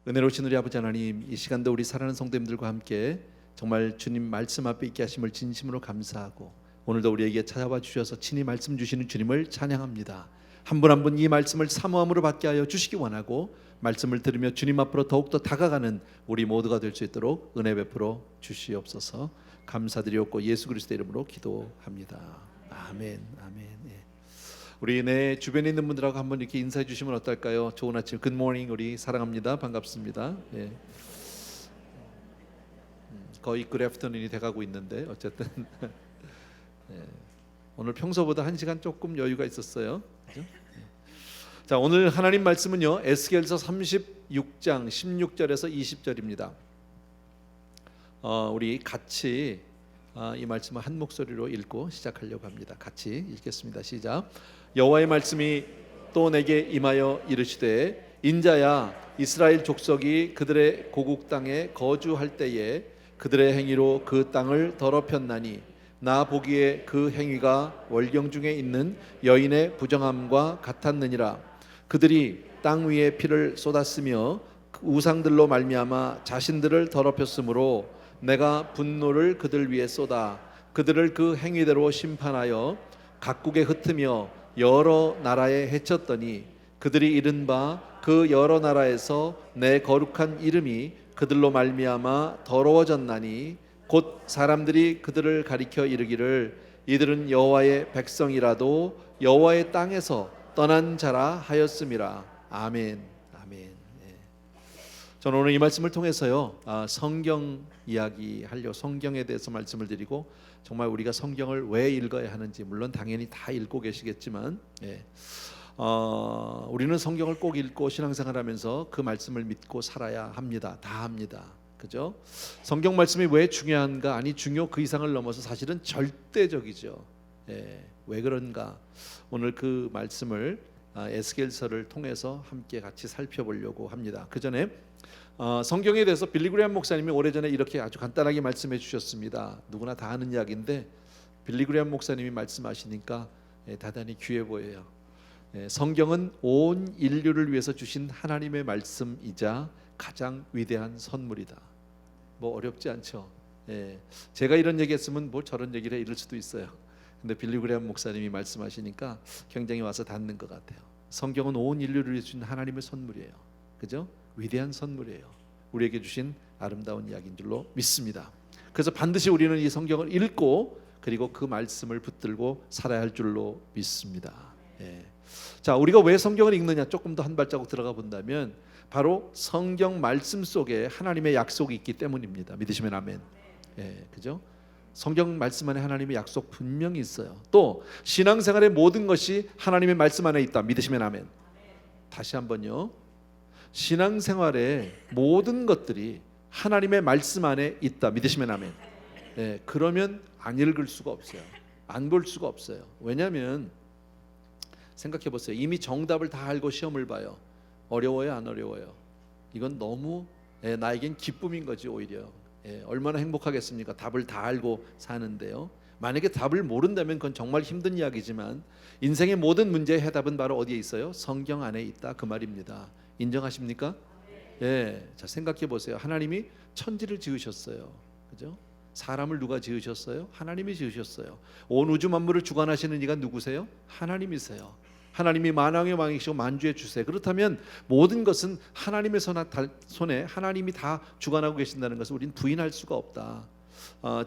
은혜로우신 우리 아버지 하나님, 이 시간도 우리 사랑하는 성도님들과 함께 정말 주님 말씀 앞에 있게 하심을 진심으로 감사하고, 오늘도 우리에게 찾아와 주셔서 친히 말씀 주시는 주님을 찬양합니다. 한 분 한 분 이 말씀을 사모함으로 받게 하여 주시기 원하고, 말씀을 들으며 주님 앞으로 더욱더 다가가는 우리 모두가 될 수 있도록 은혜 베풀어 주시옵소서. 감사드리옵고 예수 그리스도의 이름으로 기도합니다. 아멘. 아멘. 우리 내 주변에 있는 분들하고 한번 이렇게 인사해 주시면 어떨까요? 좋은 아침, 굿모닝. 우리 사랑합니다. 반갑습니다. 예. 거의 굿애프터눈이 돼가고 있는데 어쨌든 예. 오늘 평소보다 1시간 조금 여유가 있었어요. 그죠? 예. 자, 오늘 하나님 말씀은요, 에스겔서 36장 16절에서 20절입니다. 우리 같이 이 말씀을 한 목소리로 읽고 시작하려고 합니다. 같이 읽겠습니다. 시작. 여호와의 말씀이 또 내게 임하여 이르시되, 인자야, 이스라엘 족속이 그들의 고국 땅에 거주할 때에 그들의 행위로 그 땅을 더럽혔나니, 나 보기에 그 행위가 월경 중에 있는 여인의 부정함과 같았느니라. 그들이 땅 위에 피를 쏟았으며 우상들로 말미암아 자신들을 더럽혔으므로 내가 분노를 그들 위에 쏟아 그들을 그 행위대로 심판하여 각국에 흩으며 여러 나라에 해쳤더니, 그들이 이른 바 그 여러 나라에서 내 거룩한 이름이 그들로 말미암아 더러워졌나니, 곧 사람들이 그들을 가리켜 이르기를 이들은 여호와의 백성이라도 여호와의 땅에서 떠난 자라 하였음이라. 아멘. 아멘. 저는 오늘 이 말씀을 통해서요, 성경 이야기하려 성경에 대해서 말씀을 드리고, 정말 우리가 성경을 왜 읽어야 하는지, 물론 당연히 다 읽고 계시겠지만 우리는 성경을 꼭 읽고 신앙생활하면서 그 말씀을 믿고 살아야 합니다. 다 합니다. 그죠? 성경 말씀이 왜 중요한가? 아니, 중요 그 이상을 넘어서 사실은 절대적이죠. 왜 그런가? 오늘 그 말씀을 에스겔서를 통해서 함께 같이 살펴보려고 합니다. 그 전에 성경에 대해서 빌리 그레이엄 목사님이 오래전에 이렇게 아주 간단하게 말씀해 주셨습니다. 누구나 다 아는 이야기인데 빌리 그레이엄 목사님이 말씀하시니까 대단히 귀해 보여요. 성경은 온 인류를 위해서 주신 하나님의 말씀이자 가장 위대한 선물이다. 뭐 어렵지 않죠. 제가 이런 얘기했으면 뭐 저런 얘기를 해 이럴 수도 있어요. 근데 빌리 그레이엄 목사님이 말씀하시니까 굉장히 와서 닿는 것 같아요. 성경은 온 인류를 위해 주신 하나님의 선물이에요. 그죠? 위대한 선물이에요. 우리에게 주신 아름다운 이야기인 줄로 믿습니다. 그래서 반드시 우리는 이 성경을 읽고, 그리고 그 말씀을 붙들고 살아야 할 줄로 믿습니다. 자, 우리가 왜 성경을 읽느냐, 조금 더 한 발자국 들어가 본다면 바로 성경 말씀 속에 하나님의 약속이 있기 때문입니다. 믿으시면 아멘. 그죠? 성경 말씀 안에 하나님의 약속 분명히 있어요. 또 신앙생활의 모든 것이 하나님의 말씀 안에 있다. 믿으시면 아멘. 다시 한번요. 신앙생활의 모든 것들이 하나님의 말씀 안에 있다. 믿으시면 아멘. 그러면 안 읽을 수가 없어요. 안 볼 수가 없어요. 왜냐하면 생각해 보세요. 이미 정답을 다 알고 시험을 봐요. 어려워요, 안 어려워요? 이건 너무 나에겐 기쁨인 거지. 오히려 얼마나 행복하겠습니까? 답을 다 알고 사는데요. 만약에 답을 모른다면 그건 정말 힘든 이야기지만, 인생의 모든 문제의 해답은 바로 어디에 있어요? 성경 안에 있다, 그 말입니다. 인정하십니까? 자, 생각해 보세요. 하나님이 천지를 지으셨어요. 그죠? 사람을 누가 지으셨어요? 하나님이 지으셨어요. 온 우주 만물을 주관하시는 이가 누구세요? 하나님이세요. 하나님이 만왕의 왕이시고 만주의 주세. 그렇다면 모든 것은 하나님의 손에 하나님이 다 주관하고 계신다는 것을 우리는 부인할 수가 없다.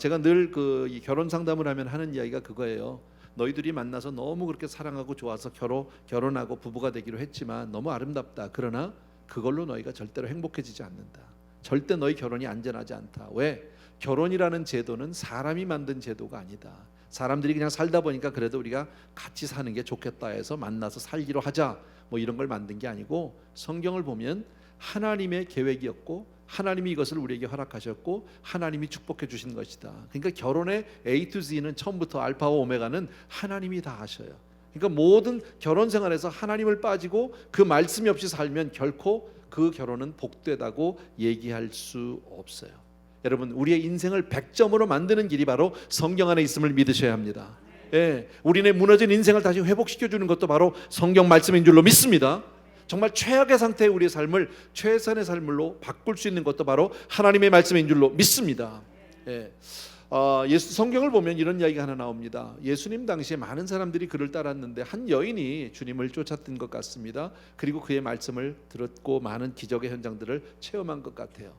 제가 늘 그 결혼 상담을 하면 하는 이야기가 그거예요. 너희들이 만나서 너무 그렇게 사랑하고 좋아서 결혼하고 부부가 되기로 했지만 너무 아름답다. 그러나 그걸로 너희가 절대로 행복해지지 않는다. 절대 너희 결혼이 안전하지 않다. 왜? 결혼이라는 제도는 사람이 만든 제도가 아니다. 사람들이 그냥 살다 보니까 그래도 우리가 같이 사는 게 좋겠다 해서 만나서 살기로 하자, 뭐 이런 걸 만든 게 아니고, 성경을 보면 하나님의 계획이었고, 하나님이 이것을 우리에게 허락하셨고, 하나님이 축복해 주신 것이다. 그러니까 결혼의 A to Z는 처음부터 알파와 오메가는 하나님이 다 하셔요. 그러니까 모든 결혼 생활에서 하나님을 빠지고 그 말씀이 없이 살면 결코 그 결혼은 복되다고 얘기할 수 없어요. 여러분, 우리의 인생을 100점으로 만드는 길이 바로 성경 안에 있음을 믿으셔야 합니다. 우리의 무너진 인생을 다시 회복시켜주는 것도 바로 성경 말씀인 줄로 믿습니다. 정말 최악의 상태의 우리의 삶을 최선의 삶으로 바꿀 수 있는 것도 바로 하나님의 말씀인 줄로 믿습니다. 성경을 보면 이런 이야기가 하나 나옵니다. 예수님 당시에 많은 사람들이 그를 따랐는데 한 여인이 주님을 쫓았던 것 같습니다. 그리고 그의 말씀을 들었고 많은 기적의 현장들을 체험한 것 같아요.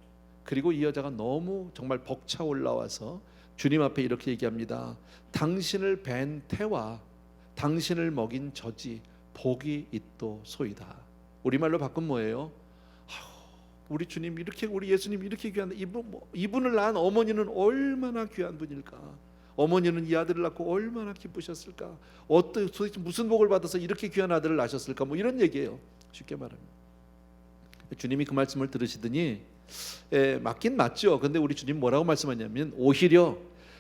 그리고 이 여자가 너무 정말 벅차 올라와서 주님 앞에 이렇게 얘기합니다. 당신을 뵌 태와 당신을 먹인 젖이 복이 있도소이다. 우리말로 바꾼 뭐예요? 우리 주님 이렇게, 우리 예수님 이렇게 귀한 이분을 낳은 어머니는 얼마나 귀한 분일까? 어머니는 이 아들을 낳고 얼마나 기쁘셨을까? 도대체 무슨 복을 받아서 이렇게 귀한 아들을 낳으셨을까? 뭐 이런 얘기예요. 쉽게 말하면 주님이 그 말씀을 들으시더니 맞긴 맞죠. 근데 우리 주님 뭐라고 말씀하냐면 오히려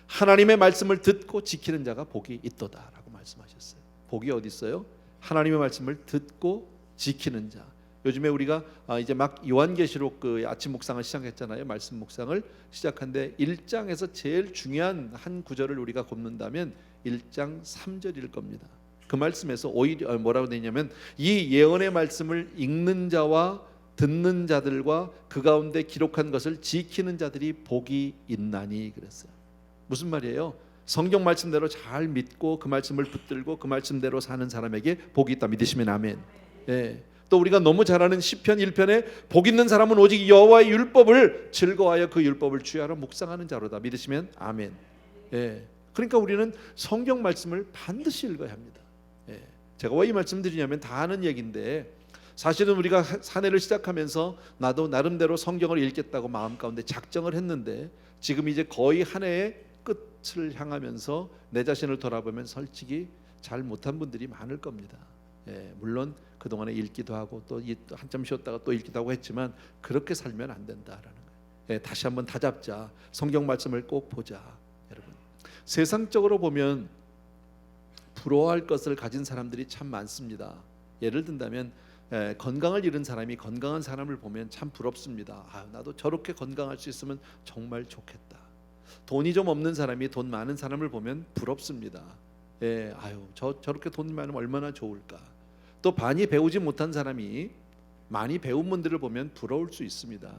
하나님의 말씀을 듣고 지키는 자가 복이 있도다라고 말씀하셨어요. 복이 어디 있어요? 하나님의 말씀을 듣고 지키는 자. 요즘에 우리가 이제 막 요한계시록 그 아침 묵상을 시작했잖아요. 말씀 묵상을 시작한데 1장에서 제일 중요한 한 구절을 우리가 곱는다면 1장 3절일 겁니다. 그 말씀에서 오히려 뭐라고 되냐면 이 예언의 말씀을 읽는 자와 듣는 자들과 그 가운데 기록한 것을 지키는 자들이 복이 있나니 그랬어요. 무슨 말이에요? 성경 말씀대로 잘 믿고 그 말씀을 붙들고 그 말씀대로 사는 사람에게 복이 있다. 믿으시면 아멘. 또 우리가 너무 잘 아는 시편 1편에 복 있는 사람은 오직 여호와의 율법을 즐거워하여 그 율법을 주야로 묵상하는 자로다. 믿으시면 아멘. 그러니까 우리는 성경 말씀을 반드시 읽어야 합니다. 제가 왜 이 말씀 드리냐면 다 아는 얘기인데 사실은 우리가 한 해를 시작하면서 나도 나름대로 성경을 읽겠다고 마음 가운데 작정을 했는데 지금 이제 거의 한 해의 끝을 향하면서 내 자신을 돌아보면 솔직히 잘 못한 분들이 많을 겁니다. 물론 그동안에 읽기도 하고 또 한참 쉬었다가 또 읽기도 하고 했지만 그렇게 살면 안 된다라는 거예요. 다시 한번 다잡자. 성경 말씀을 꼭 보자. 여러분, 세상적으로 보면 부러워할 것을 가진 사람들이 참 많습니다. 예를 든다면 건강을 잃은 사람이 건강한 사람을 보면 참 부럽습니다. 나도 저렇게 건강할 수 있으면 정말 좋겠다. 돈이 좀 없는 사람이 돈 많은 사람을 보면 부럽습니다. 저렇게 돈 많으면 얼마나 좋을까. 또 많이 배우지 못한 사람이 많이 배운 분들을 보면 부러울 수 있습니다.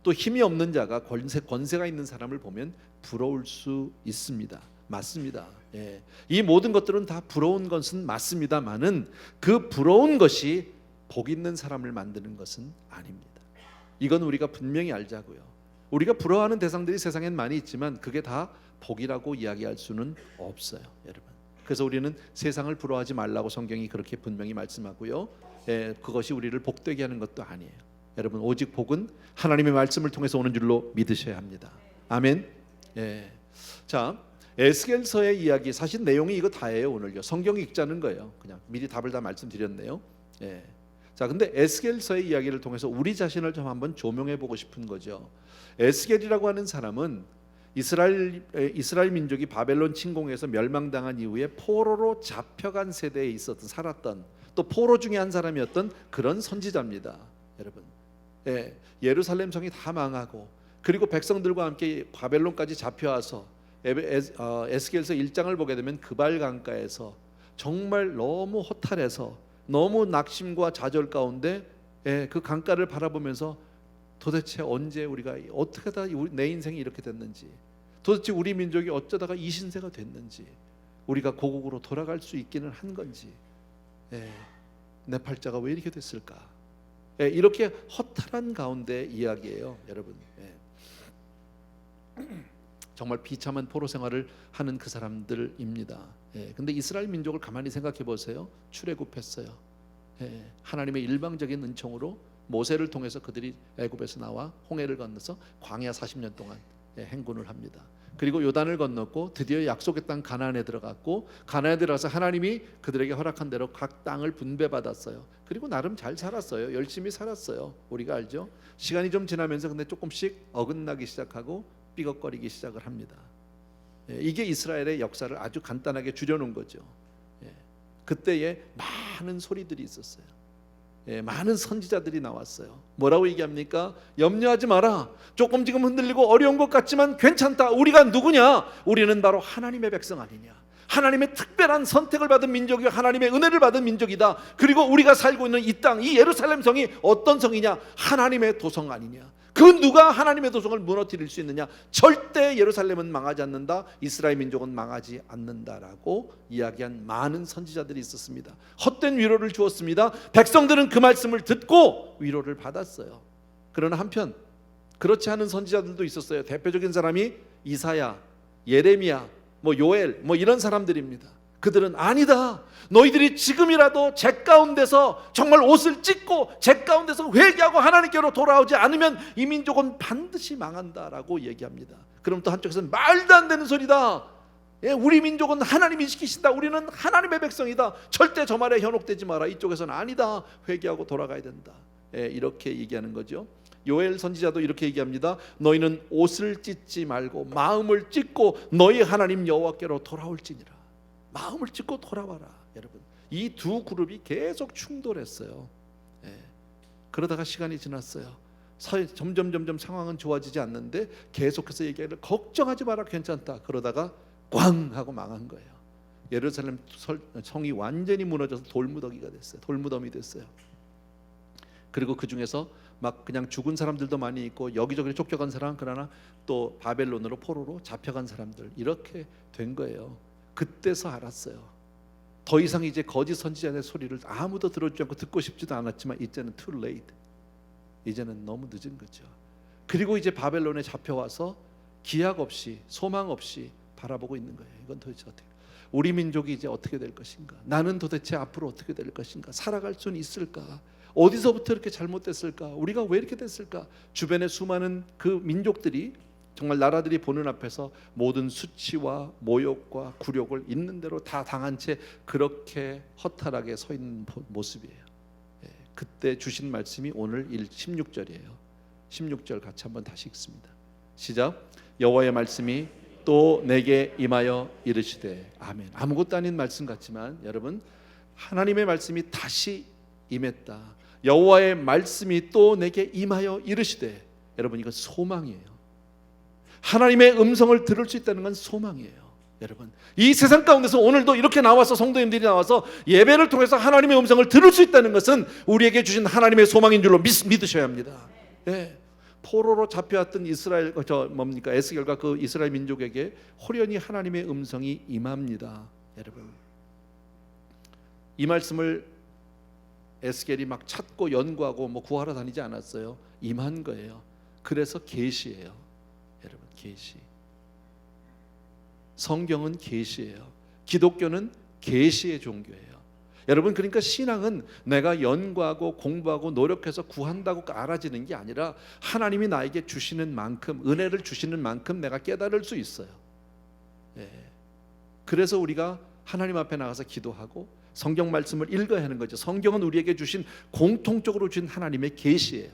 또 힘이 없는 자가 권세가 있는 사람을 보면 부러울 수 있습니다. 맞습니다. 이 모든 것들은 다 부러운 것은 맞습니다만은 그 부러운 것이 복 있는 사람을 만드는 것은 아닙니다. 이건 우리가 분명히 알자고요. 우리가 부러워하는 대상들이 세상엔 많이 있지만 그게 다 복이라고 이야기할 수는 없어요, 여러분. 그래서 우리는 세상을 부러워하지 말라고 성경이 그렇게 분명히 말씀하고요. 그것이 우리를 복되게 하는 것도 아니에요. 여러분, 오직 복은 하나님의 말씀을 통해서 오는 줄로 믿으셔야 합니다. 아멘. 자, 에스겔서의 이야기 사실 내용이 이거 다예요. 오늘요. 성경이 읽자는 거예요. 그냥 미리 답을 다 말씀드렸네요. 자, 근데 에스겔서의 이야기를 통해서 우리 자신을 좀 한번 조명해 보고 싶은 거죠. 에스겔이라고 하는 사람은 이스라엘 민족이 바벨론 침공에서 멸망당한 이후에 포로로 잡혀간 세대에 살았던 또 포로 중에 한 사람이었던 그런 선지자입니다. 여러분, 예루살렘 성이 다 망하고 그리고 백성들과 함께 바벨론까지 잡혀와서 에스겔서 1장을 보게 되면 그발 강가에서 정말 너무 허탈해서 너무 낙심과 좌절 가운데 그 강가를 바라보면서 도대체 언제 우리가 어떻게 하다 내 인생이 이렇게 됐는지, 도대체 우리 민족이 어쩌다가 이 신세가 됐는지, 우리가 고국으로 돌아갈 수 있기는 한 건지, 내 팔자가 왜 이렇게 됐을까, 이렇게 허탈한 가운데 이야기예요, 여러분. 정말 비참한 포로 생활을 하는 그 사람들입니다. 근데 이스라엘 민족을 가만히 생각해 보세요. 출애굽했어요. 하나님의 일방적인 은총으로 모세를 통해서 그들이 애굽에서 나와 홍해를 건너서 광야 40년 동안 행군을 합니다. 그리고 요단을 건넜고 드디어 약속의 땅 가나안에 들어갔고, 가나안에 들어가서 하나님이 그들에게 허락한 대로 각 땅을 분배받았어요. 그리고 나름 잘 살았어요. 열심히 살았어요. 우리가 알죠. 시간이 좀 지나면서 근데 조금씩 어긋나기 시작하고 삐걱거리기 시작을 합니다. 이게 이스라엘의 역사를 아주 간단하게 줄여놓은 거죠. 그때에 많은 소리들이 있었어요. 많은 선지자들이 나왔어요. 뭐라고 얘기합니까? 염려하지 마라. 조금 지금 흔들리고 어려운 것 같지만 괜찮다. 우리가 누구냐? 우리는 바로 하나님의 백성 아니냐. 하나님의 특별한 선택을 받은 민족이고 하나님의 은혜를 받은 민족이다. 그리고 우리가 살고 있는 이 땅, 이 예루살렘 성이 어떤 성이냐? 하나님의 도성 아니냐? 그 누가 하나님의 도성을 무너뜨릴 수 있느냐? 절대 예루살렘은 망하지 않는다, 이스라엘 민족은 망하지 않는다라고 이야기한 많은 선지자들이 있었습니다. 헛된 위로를 주었습니다. 백성들은 그 말씀을 듣고 위로를 받았어요. 그러나 한편 그렇지 않은 선지자들도 있었어요. 대표적인 사람이 이사야, 예레미야, 요엘 이런 사람들입니다. 그들은 아니다, 너희들이 지금이라도 제 가운데서 정말 옷을 찢고 제 가운데서 회개하고 하나님께로 돌아오지 않으면 이 민족은 반드시 망한다라고 얘기합니다. 그럼 또 한쪽에서는 말도 안 되는 소리다, 우리 민족은 하나님이 지키신다, 우리는 하나님의 백성이다, 절대 저 말에 현혹되지 마라. 이쪽에서는 아니다, 회개하고 돌아가야 된다, 이렇게 얘기하는 거죠. 요엘 선지자도 이렇게 얘기합니다. 너희는 옷을 찢지 말고 마음을 찢고 너희 하나님 여호와께로 돌아올지니라. 마음을 찢고 돌아와라. 여러분, 이 두 그룹이 계속 충돌했어요. 그러다가 시간이 지났어요. 점점 상황은 좋아지지 않는데 계속해서 얘기하기를 걱정하지 마라, 괜찮다. 그러다가 꽝 하고 망한 거예요. 예루살렘 성이 완전히 무너져서 돌무더기가 됐어요. 돌무덤이 됐어요. 그리고 그 중에서 막 그냥 죽은 사람들도 많이 있고 여기저기 쫓겨간 사람, 그러나 또 바벨론으로 포로로 잡혀간 사람들, 이렇게 된 거예요. 그때서 알았어요. 더 이상 이제 거짓 선지자의 소리를 아무도 들어주지 않고 듣고 싶지도 않았지만 이제는 too late, 이제는 너무 늦은 거죠. 그리고 이제 바벨론에 잡혀와서 기약 없이 소망 없이 바라보고 있는 거예요. 이건 도대체 어떻게, 우리 민족이 이제 어떻게 될 것인가, 나는 도대체 앞으로 어떻게 될 것인가, 살아갈 수는 있을까, 어디서부터 이렇게 잘못됐을까, 우리가 왜 이렇게 됐을까. 주변의 수많은 그 민족들이, 정말 나라들이 보는 앞에서 모든 수치와 모욕과 굴욕을 있는 대로 다 당한 채 그렇게 허탈하게 서 있는 모습이에요. 그때 주신 말씀이 오늘 16절이에요. 16절 같이 한번 다시 읽습니다. 시작. 여호와의 말씀이 또 내게 임하여 이르시되. 아멘. 아무것도 아닌 말씀 같지만 여러분, 하나님의 말씀이 다시 임했다. 여호와의 말씀이 또 내게 임하여 이르시되. 여러분, 이거 소망이에요. 하나님의 음성을 들을 수 있다는 건 소망이에요. 여러분, 이 세상 가운데서 오늘도 이렇게 나와서 성도님들이 나와서 예배를 통해서 하나님의 음성을 들을 수 있다는 것은 우리에게 주신 하나님의 소망인 줄로 믿으셔야 합니다. 포로로 잡혀왔던 이스라엘, 에스겔과 그 이스라엘 민족에게 호련히 하나님의 음성이 임합니다. 여러분, 이 말씀을 에스겔이 막 찾고 연구하고 구하러 다니지 않았어요. 임한 거예요. 그래서 계시예요. 여러분, 계시. 성경은 계시예요. 기독교는 계시의 종교예요. 여러분, 그러니까 신앙은 내가 연구하고 공부하고 노력해서 구한다고 알아지는 게 아니라 하나님이 나에게 주시는 만큼, 은혜를 주시는 만큼 내가 깨달을 수 있어요. 그래서 우리가 하나님 앞에 나가서 기도하고 성경 말씀을 읽어야 하는 거죠. 성경은 우리에게 주신, 공통적으로 주신 하나님의 계시예요.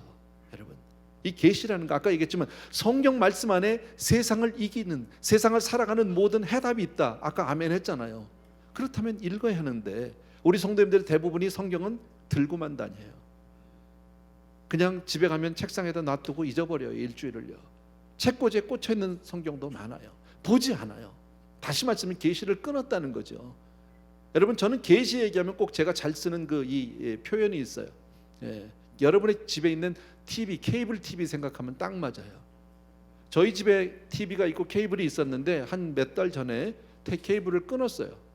여러분, 이 계시라는 거 아까 얘기했지만 성경 말씀 안에 세상을 이기는, 세상을 살아가는 모든 해답이 있다. 아까 아멘 했잖아요. 그렇다면 읽어야 하는데 우리 성도님들 대부분이 성경은 들고만 다녀요. 그냥 집에 가면 책상에다 놔두고 잊어버려요. 일주일을요. 책꽂이에 꽂혀있는 성경도 많아요. 보지 않아요. 다시 말씀은 계시를 끊었다는 거죠. 여러분, 저는 계시 얘기하면 꼭 제가 잘 쓰는 이 표현이 있어요. 여러분의 집에 있는 TV, 케이블 TV 생각하면 딱 맞아요. 저희 집에 TV가 있고 케이블이 있었는데 한 몇 달 전에 케이블을 끊었어요.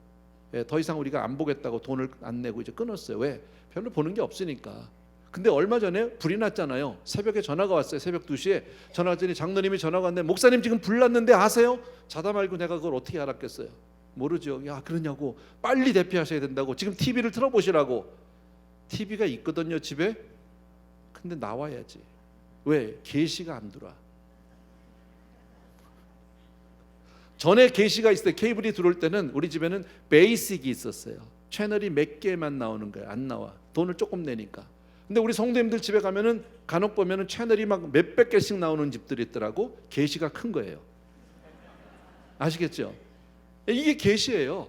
더 이상 우리가 안 보겠다고 돈을 안 내고 이제 끊었어요. 왜? 별로 보는 게 없으니까. 근데 얼마 전에 불이 났잖아요. 새벽에 전화가 왔어요. 새벽 2시에 전화가 왔더니 장로님이 전화가 왔는데, 목사님 지금 불 났는데 아세요? 자다 말고 내가 그걸 어떻게 알았겠어요? 모르죠. 야, 그러냐고. 빨리 대피하셔야 된다고. 지금 TV를 틀어보시라고. TV가 있거든요, 집에. 근데 나와야지. 왜? 계시가 안 들어와. 전에 계시가 있을 때, 케이블이 들어올 때는 우리 집에는 베이식이 있었어요. 채널이 몇 개만 나오는 거예요. 안 나와. 돈을 조금 내니까. 근데 우리 성도님들 집에 가면은 간혹 보면은 채널이 막 몇백 개씩 나오는 집들이 있더라고. 계시가 큰 거예요. 아시겠죠? 이게 계시예요.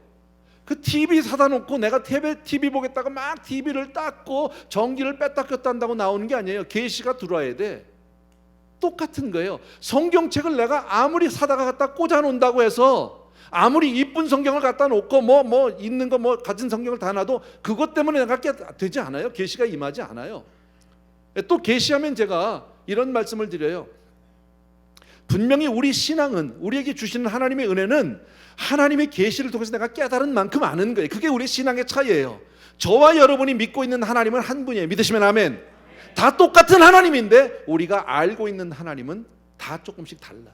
그 TV 사다 놓고 내가 TV 보겠다고 막 TV를 닦고 전기를 뺐다 꼈다 한다고 나오는 게 아니에요. 계시가 들어와야 돼. 똑같은 거예요. 성경책을 내가 아무리 사다가 갖다 꽂아 놓는다고 해서 아무리 이쁜 성경을 갖다 놓고 뭐 있는 거 뭐 가진 성경을 다 놔도 그것 때문에 내가 되지 않아요. 계시가 임하지 않아요. 또 계시하면 제가 이런 말씀을 드려요. 분명히 우리 신앙은, 우리에게 주시는 하나님의 은혜는 하나님의 계시를 통해서 내가 깨달은 만큼 아는 거예요. 그게 우리 신앙의 차이예요. 저와 여러분이 믿고 있는 하나님은 한 분이에요. 믿으시면 아멘. 다 똑같은 하나님인데 우리가 알고 있는 하나님은 다 조금씩 달라.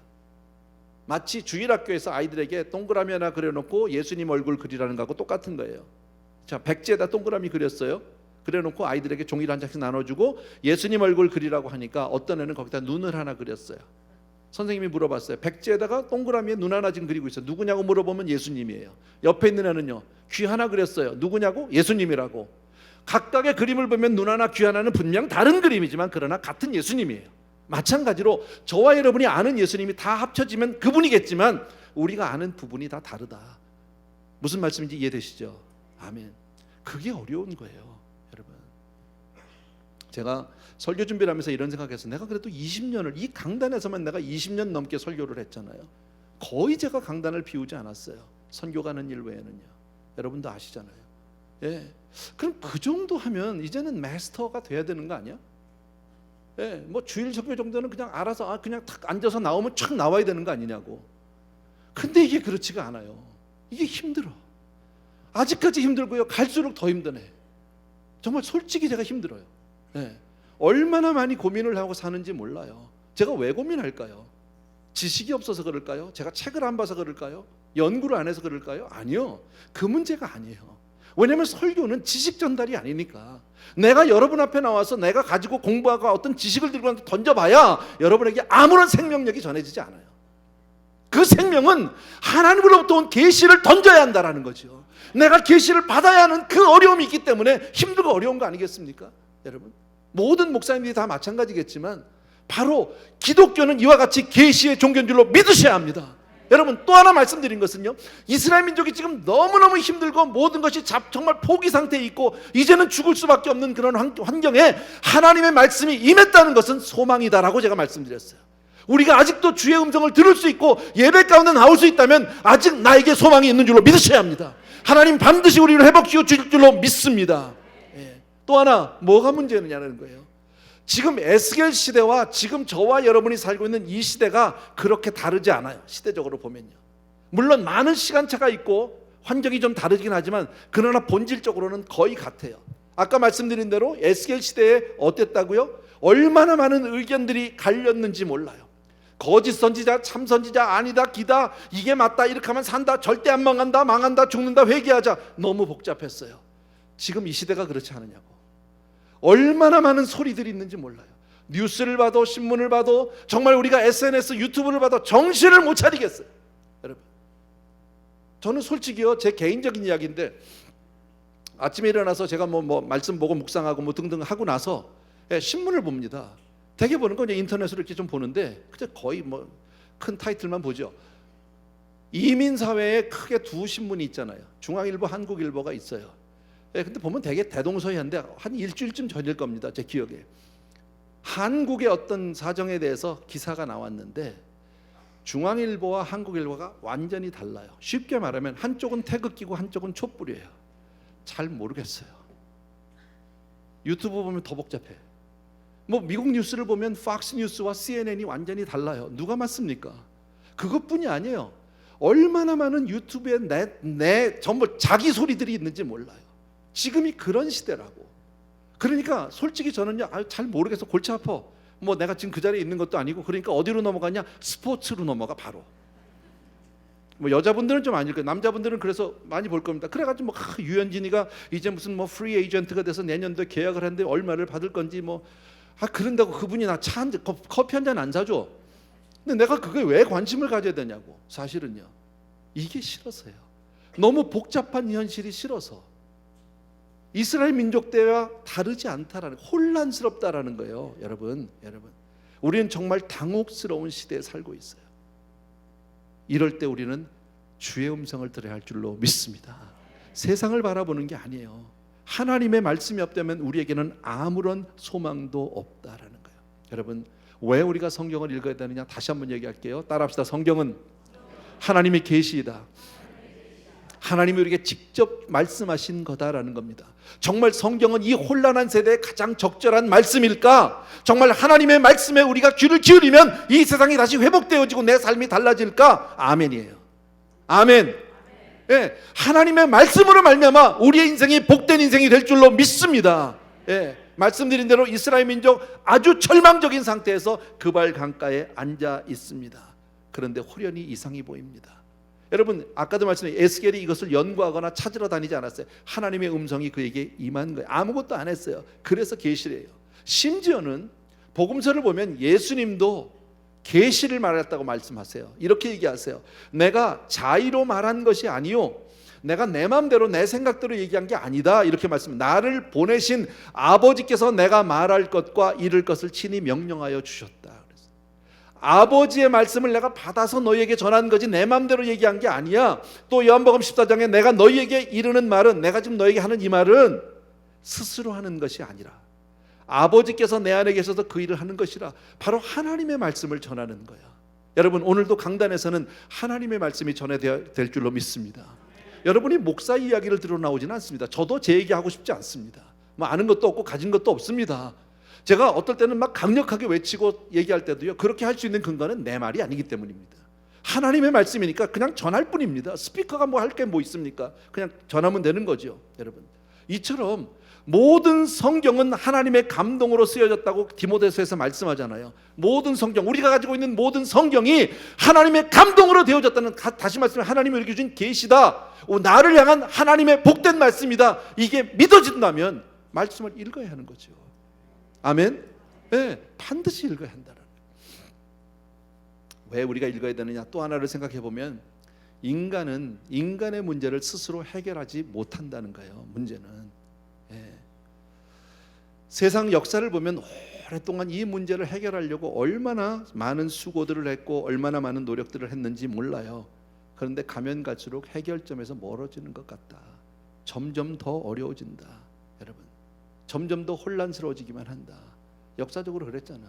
마치 주일학교에서 아이들에게 동그라미 하나 그려놓고 예수님 얼굴 그리라는 거하고 똑같은 거예요. 자, 백지에다 동그라미 그렸어요. 그려놓고 아이들에게 종이를 한 장씩 나눠주고 예수님 얼굴 그리라고 하니까 어떤 애는 거기다 눈을 하나 그렸어요. 선생님이 물어봤어요. 백지에다가 동그라미에 눈 하나 지금 그리고 있어요. 누구냐고 물어보면 예수님이에요. 옆에 있는 애는요, 귀 하나 그렸어요. 누구냐고? 예수님이라고. 각각의 그림을 보면 눈 하나 귀 하나는 분명 다른 그림이지만 그러나 같은 예수님이에요. 마찬가지로 저와 여러분이 아는 예수님이 다 합쳐지면 그분이겠지만 우리가 아는 부분이 다 다르다. 무슨 말씀인지 이해되시죠? 아멘. 그게 어려운 거예요, 여러분. 제가 설교 준비를 하면서 이런 생각했어요. 내가 그래도 20년을 이 강단에서만 내가 20년 넘게 설교를 했잖아요. 거의 제가 강단을 비우지 않았어요. 선교 가는 일 외에는요. 여러분도 아시잖아요. 예. 그럼 그 정도 하면 이제는 마스터가 돼야 되는 거 아니야? 예. 뭐 주일 설교 정도는 그냥 알아서 그냥 탁 앉아서 나오면 촥 나와야 되는 거 아니냐고. 근데 이게 그렇지가 않아요. 이게 힘들어. 아직까지 힘들고요. 갈수록 더 힘드네. 정말 솔직히 제가 힘들어요. 예. 얼마나 많이 고민을 하고 사는지 몰라요. 제가 왜 고민할까요? 지식이 없어서 그럴까요? 제가 책을 안 봐서 그럴까요? 연구를 안 해서 그럴까요? 아니요. 그 문제가 아니에요. 왜냐하면 설교는 지식 전달이 아니니까. 내가 여러분 앞에 나와서 내가 가지고 공부하고 어떤 지식을 들고 던져봐야 여러분에게 아무런 생명력이 전해지지 않아요. 그 생명은 하나님으로부터 온 계시를 던져야 한다라는 거죠. 내가 계시를 받아야 하는 그 어려움이 있기 때문에 힘들고 어려운 거 아니겠습니까? 여러분, 모든 목사님들이 다 마찬가지겠지만 바로 기독교는 이와 같이 계시의 종교인 줄로 믿으셔야 합니다. 여러분, 또 하나 말씀드린 것은요, 이스라엘 민족이 지금 너무너무 힘들고 모든 것이 정말 포기 상태에 있고 이제는 죽을 수밖에 없는 그런 환경에 하나님의 말씀이 임했다는 것은 소망이다라고 제가 말씀드렸어요. 우리가 아직도 주의 음성을 들을 수 있고 예배 가운데 나올 수 있다면 아직 나에게 소망이 있는 줄로 믿으셔야 합니다. 하나님 반드시 우리를 회복시켜 주실 줄로 믿습니다. 또 하나 뭐가 문제느냐는 거예요. 지금 에스겔 시대와 지금 저와 여러분이 살고 있는 이 시대가 그렇게 다르지 않아요. 시대적으로 보면요. 물론 많은 시간차가 있고 환경이 좀 다르긴 하지만 그러나 본질적으로는 거의 같아요. 아까 말씀드린 대로 에스겔 시대에 어땠다고요? 얼마나 많은 의견들이 갈렸는지 몰라요. 거짓 선지자, 참 선지자, 아니다, 기다, 이게 맞다, 이렇게 하면 산다, 절대 안 망한다, 망한다, 죽는다, 회개하자. 너무 복잡했어요. 지금 이 시대가 그렇지 않으냐고. 얼마나 많은 소리들이 있는지 몰라요. 뉴스를 봐도 신문을 봐도 정말 우리가 SNS, 유튜브를 봐도 정신을 못 차리겠어요. 여러분, 저는 솔직히요, 제 개인적인 이야기인데 아침에 일어나서 제가 뭐 말씀 보고 묵상하고 뭐 등등 하고 나서 신문을 봅니다. 대개 보는 건 인터넷으로 이렇게 좀 보는데 그냥 거의 뭐 큰 타이틀만 보죠. 이민 사회에 크게 두 신문이 있잖아요. 중앙일보, 한국일보가 있어요. 근데 보면 되게 대동소이한데 한 일주일쯤 전일 겁니다. 제 기억에 한국의 어떤 사정에 대해서 기사가 나왔는데 중앙일보와 한국일보가 완전히 달라요. 쉽게 말하면 한쪽은 태극기고 한쪽은 촛불이에요. 잘 모르겠어요. 유튜브 보면 더 복잡해. 뭐 미국 뉴스를 보면 팍스 뉴스와 CNN이 완전히 달라요. 누가 맞습니까? 그것뿐이 아니에요. 얼마나 많은 유튜브에 내 전부 자기 소리들이 있는지 몰라요. 지금이 그런 시대라고. 그러니까 솔직히 저는요, 잘 모르겠어. 골치 아파. 뭐 내가 지금 그 자리에 있는 것도 아니고. 그러니까 어디로 넘어가냐? 스포츠로 넘어가. 바로. 뭐 여자분들은 좀 아닐 거예요. 남자분들은 그래서 많이 볼 겁니다. 그래가지고 뭐 유현진이가 이제 무슨 뭐 프리 에이전트가 돼서 내년도에 계약을 하는데 얼마를 받을 건지 뭐 그런다고 그분이 나 차 한 잔, 커피 한 잔 안 사줘. 근데 내가 그게 왜 관심을 가져야 되냐고. 사실은요, 이게 싫어서요. 너무 복잡한 현실이 싫어서. 이스라엘 민족 때와 다르지 않다라는, 혼란스럽다라는 거예요. 여러분, 우리는 정말 당혹스러운 시대에 살고 있어요. 이럴 때 우리는 주의 음성을 들어야 할 줄로 믿습니다. 세상을 바라보는 게 아니에요. 하나님의 말씀이 없다면 우리에게는 아무런 소망도 없다라는 거예요. 여러분, 왜 우리가 성경을 읽어야 되느냐? 다시 한번 얘기할게요. 따라합시다. 성경은 하나님의 계시이다. 하나님이 우리에게 직접 말씀하신 거다라는 겁니다. 정말 성경은 이 혼란한 세대에 가장 적절한 말씀일까? 정말 하나님의 말씀에 우리가 귀를 기울이면 이 세상이 다시 회복되어지고 내 삶이 달라질까? 아멘이에요. 아멘. 예, 하나님의 말씀으로 말미암아 우리의 인생이 복된 인생이 될 줄로 믿습니다. 예, 말씀드린 대로 이스라엘 민족 아주 절망적인 상태에서 그발 강가에 앉아 있습니다. 그런데 호련히 이상이 보입니다. 여러분, 아까도 말씀드린 에스겔이 이것을 연구하거나 찾으러 다니지 않았어요. 하나님의 음성이 그에게 임한 거예요. 아무것도 안 했어요. 그래서 계시래요. 심지어는 복음서를 보면 예수님도 계시를 말했다고 말씀하세요. 이렇게 얘기하세요. 내가 자의로 말한 것이 아니요, 내가 내 마음대로 내 생각대로 얘기한 게 아니다. 이렇게 말씀. 나를 보내신 아버지께서 내가 말할 것과 이룰 것을 친히 명령하여 주셨다. 아버지의 말씀을 내가 받아서 너희에게 전한 거지 내 마음대로 얘기한 게 아니야. 또 요한복음 14장에 내가 너희에게 이르는 말은, 내가 지금 너희에게 하는 이 말은 스스로 하는 것이 아니라 아버지께서 내 안에 계셔서 그 일을 하는 것이라. 바로 하나님의 말씀을 전하는 거야. 여러분, 오늘도 강단에서는 하나님의 말씀이 전해야 될 줄로 믿습니다. 여러분이 목사 이야기를 들어 나오지는 않습니다. 저도 제 얘기하고 싶지 않습니다. 뭐 아는 것도 없고 가진 것도 없습니다. 제가 어떨 때는 막 강력하게 외치고 얘기할 때도요, 그렇게 할 수 있는 근거는 내 말이 아니기 때문입니다. 하나님의 말씀이니까 그냥 전할 뿐입니다. 스피커가 뭐 할 게 뭐 있습니까? 그냥 전하면 되는 거죠. 여러분, 이처럼 모든 성경은 하나님의 감동으로 쓰여졌다고 디모데서에서 말씀하잖아요. 모든 성경, 우리가 가지고 있는 모든 성경이 하나님의 감동으로 되어졌다는, 다시 말씀해, 하나님이 우리에게 주신 계시다, 나를 향한 하나님의 복된 말씀이다, 이게 믿어진다면 말씀을 읽어야 하는 거죠. 아멘. 네, 반드시 읽어야 한다는. 왜 우리가 읽어야 되느냐? 또 하나를 생각해 보면 인간은 인간의 문제를 스스로 해결하지 못한다는 거예요. 문제는. 예. 세상 역사를 보면 오랫동안 이 문제를 해결하려고 얼마나 많은 수고들을 했고 얼마나 많은 노력들을 했는지 몰라요. 그런데 가면 갈수록 해결점에서 멀어지는 것 같다. 점점 더 어려워진다. 여러분, 점점 더 혼란스러워지기만 한다. 역사적으로 그랬잖아.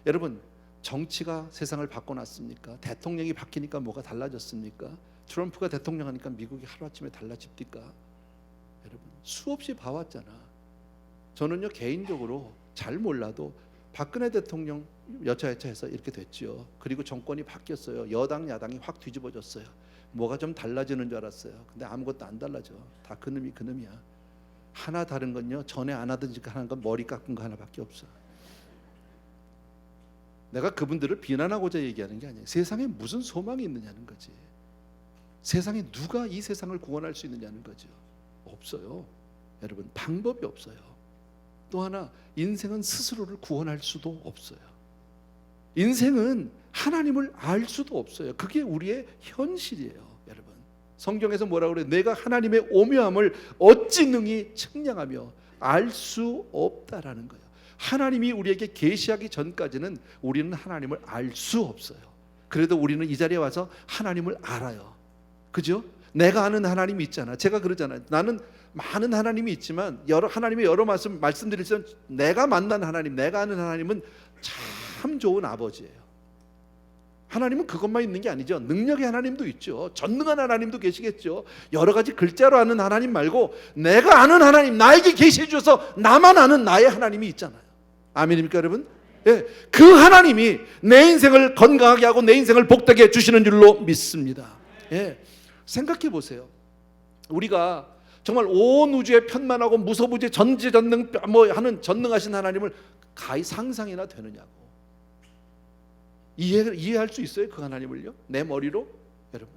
여러분, 정치가 세상을 바꿔놨습니까? 대통령이 바뀌니까 뭐가 달라졌습니까? 트럼프가 대통령 하니까 미국이 하루아침에 달라집니까? 여러분, 수없이 봐왔잖아. 저는요, 개인적으로 잘 몰라도 박근혜 대통령 여차여차해서 이렇게 됐죠. 그리고 정권이 바뀌었어요. 여당 야당이 확 뒤집어졌어요. 뭐가 좀 달라지는 줄 알았어요. 근데 아무것도 안 달라져. 다 그놈이 그놈이야. 하나 다른 건요, 전에 안 하던 짓 하는 건 머리 깎은 거 하나밖에 없어. 내가 그분들을 비난하고자 얘기하는 게 아니에요. 세상에 무슨 소망이 있느냐는 거지. 세상에 누가 이 세상을 구원할 수 있느냐는 거죠. 없어요. 여러분, 방법이 없어요. 또 하나, 인생은 스스로를 구원할 수도 없어요. 인생은 하나님을 알 수도 없어요. 그게 우리의 현실이에요. 여러분, 성경에서 뭐라고 그래요? 내가 하나님의 오묘함을 어찌 능히 측량하며 알 수 없다라는 거예요. 하나님이 우리에게 계시하기 전까지는 우리는 하나님을 알 수 없어요. 그래도 우리는 이 자리에 와서 하나님을 알아요. 그죠? 내가 아는 하나님이 있잖아. 제가 그러잖아요. 나는 많은 하나님이 있지만 하나님의 여러 말씀드리지만 내가 만난 하나님, 내가 아는 하나님은 참 좋은 아버지예요. 하나님은 그것만 있는 게 아니죠. 능력의 하나님도 있죠. 전능한 하나님도 계시겠죠. 여러 가지 글자로 아는 하나님 말고 내가 아는 하나님, 나에게 계시해 주셔서 나만 아는 나의 하나님이 있잖아요. 아멘입니까 여러분? 예, 그 하나님이 내 인생을 건강하게 하고 내 인생을 복되게 해주시는 줄로 믿습니다. 예, 생각해 보세요. 우리가 정말 온 우주에 편만하고 무소부지 전지전능 하는 전능하신 하나님을 가히 상상이나 되느냐고. 이해할 수 있어요? 그 하나님을요? 내 머리로? 여러분,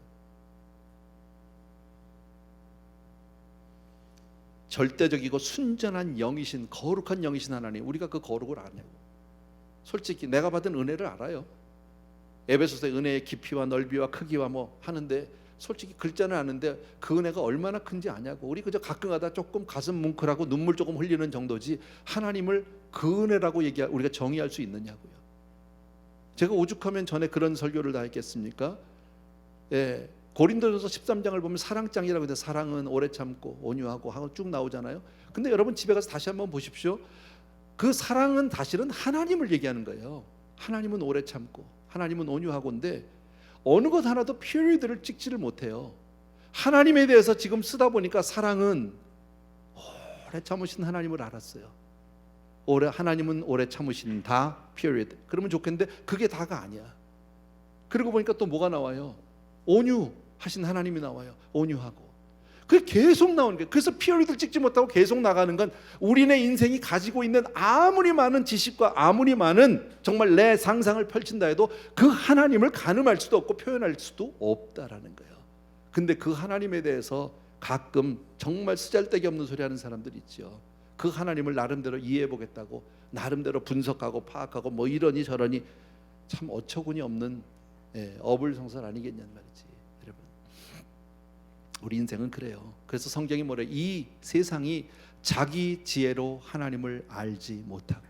절대적이고 순전한 영이신, 거룩한 영이신 하나님, 우리가 그 거룩을 아냐고. 솔직히 내가 받은 은혜를 알아요. 에베소서의 은혜의 깊이와 넓이와 크기와 뭐 하는데 솔직히 글자는 아는데 그 은혜가 얼마나 큰지 아냐고. 우리 그저 가끔가다 조금 가슴 뭉클하고 눈물 조금 흘리는 정도지 하나님을 그 은혜라고 우리가 정의할 수 있느냐고요. 제가 오죽하면 전에 그런 설교를 다 했겠습니까? 예, 고린도전서 13장을 보면 사랑장이라고 해서 사랑은 오래 참고 온유하고 하고 쭉 나오잖아요. 근데 여러분 집에 가서 다시 한번 보십시오. 그 사랑은 사실은 하나님을 얘기하는 거예요. 하나님은 오래 참고 하나님은 온유하고인데 어느 것 하나도 피리드를 찍지를 못해요. 하나님에 대해서 지금 쓰다 보니까 사랑은 오래 참으신 하나님을 알았어요. 하나님은 오래 참으신다 period. 그러면 좋겠는데 그게 다가 아니야. 그러고 보니까 또 뭐가 나와요? 온유하신 하나님이 나와요. 온유하고. 그게 계속 나오는 거예요. 그래서 피어리드를 찍지 못하고 계속 나가는 건 우리네 인생이 가지고 있는 아무리 많은 지식과 아무리 많은 정말 내 상상을 펼친다 해도 그 하나님을 가늠할 수도 없고 표현할 수도 없다라는 거예요. 근데 그 하나님에 대해서 가끔 정말 쓰잘데기 없는 소리 하는 사람들이 있죠. 그 하나님을 나름대로 이해해 보겠다고 나름대로 분석하고 파악하고 뭐 이러니 저러니 참 어처구니 없는 어불성설 아니겠냐는 말이지. 여러분, 우리 인생은 그래요. 그래서 성경이 뭐래? 이 세상이 자기 지혜로 하나님을 알지 못하고,